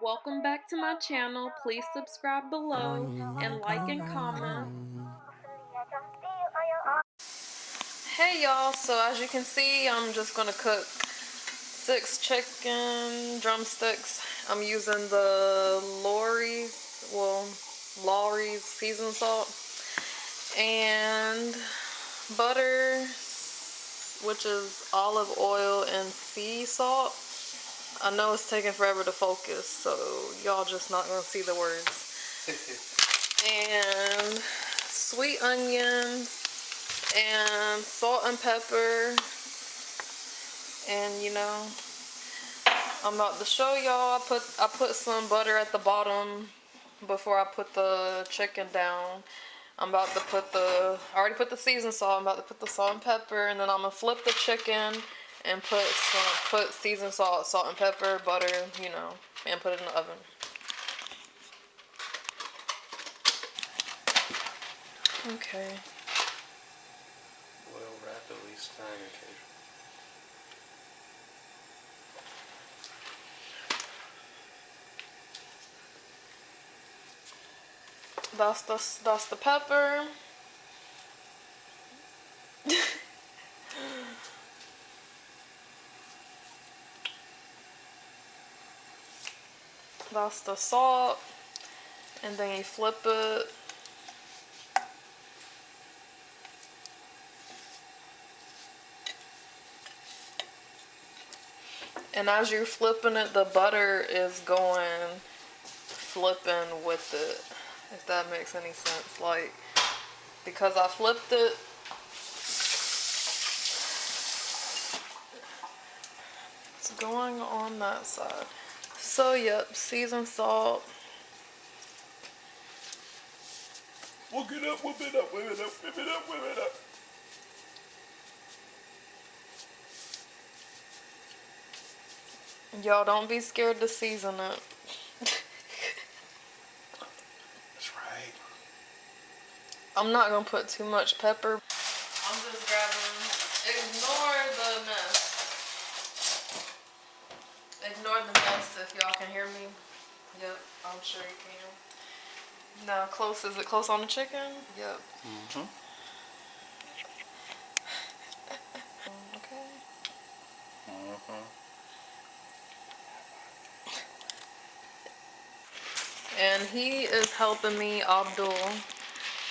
Welcome back to my channel. Please subscribe below and like and comment. Hey y'all, so as you can see, I'm just gonna cook 6 chicken drumsticks. I'm using the Lawry's seasoned salt and butter, which is olive oil and sea salt. I know it's taking forever to focus, so y'all just not gonna see the words. And sweet onions and salt and pepper. And you know, I'm about to show y'all. I put some butter at the bottom before I put the chicken down. I'm about to put I already put the seasoned salt. I'm about to put the salt and pepper, and then I'm gonna flip the chicken and put seasoned salt, salt and pepper, butter, you know, and put it in the oven. Okay. Oil rapidly stirring occasionally. That's the pepper. That's the salt, and then you flip it. And as you're flipping it, the butter is going flipping with it, if that makes any sense. Like, because I flipped it, it's going on that side. So yep, seasoned salt. Whip it up, whip it up, whip it up, whip it up, whip it up. Y'all don't be scared to season it. That's right. I'm not gonna put too much pepper. I'm just grabbing, ignore the mess. Ignore the mess if y'all can hear me. Yep, I'm sure you can. Now, is it close on the chicken? Yep. Mm-hmm. Okay. Mm-hmm. And he is helping me, Abdul.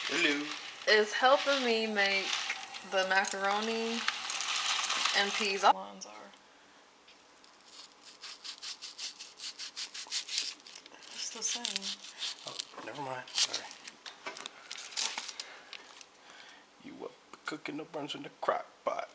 Hello. Is helping me make the macaroni and peas. Lines are. It's the same. Oh, never mind. Sorry. You up cooking the buns in the crock pot.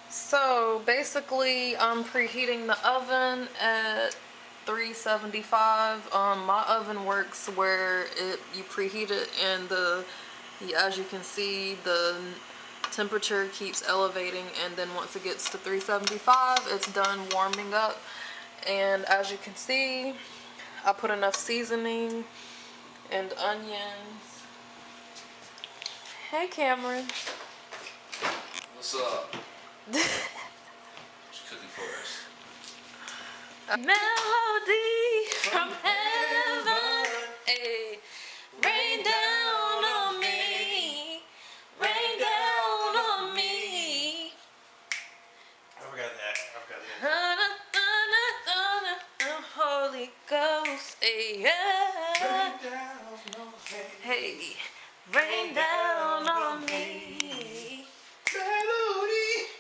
So basically, I'm preheating the oven at 375. My oven works where you preheat it, and as you can see, the temperature keeps elevating, and then once it gets to 375, it's done warming up. And as you can see, I put enough seasoning and onions. Hey, Cameron. What's up? What you cooking for us? A melody from heaven, ay, rain down on me, rain down on me. I forgot that. Holy Ghost, ay, yeah. Hey, rain down on me.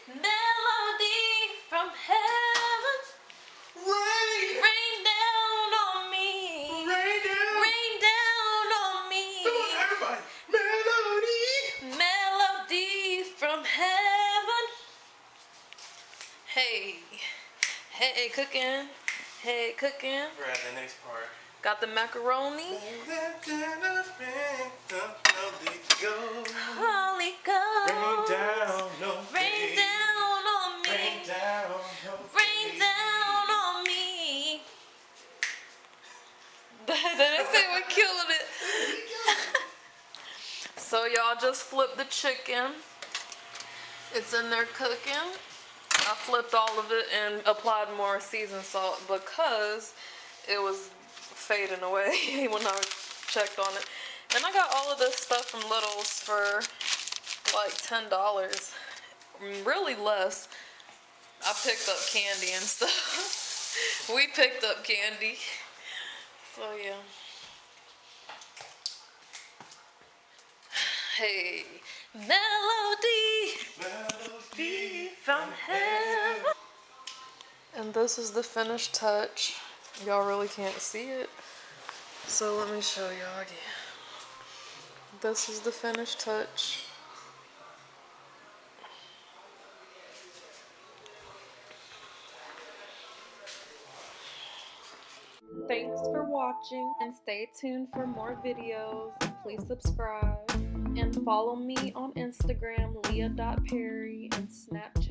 Melody from heaven. Rain down on me. Rain down on me. Come on, everybody. Melody from heaven. Hey, hey, cooking. Hey, cooking. We're at the next part. Got the macaroni. Holy Ghost. Rain down on me. Rain down on me. Rain down on Rain down on me. The next thing we're killing it. So y'all just flip the chicken. It's in there cooking. I flipped all of it and applied more seasoned salt because it was fading away when I checked on it. And I got all of this stuff from Little's for like $10. Really less. I picked up candy and stuff. We picked up candy. So yeah. Hey, melody from heaven. And this is the finished touch. Y'all really can't see it. So let me show y'all again. This is the finished touch. Thanks for watching and stay tuned for more videos. Please subscribe and follow me on Instagram, leah.perry, and Snapchat.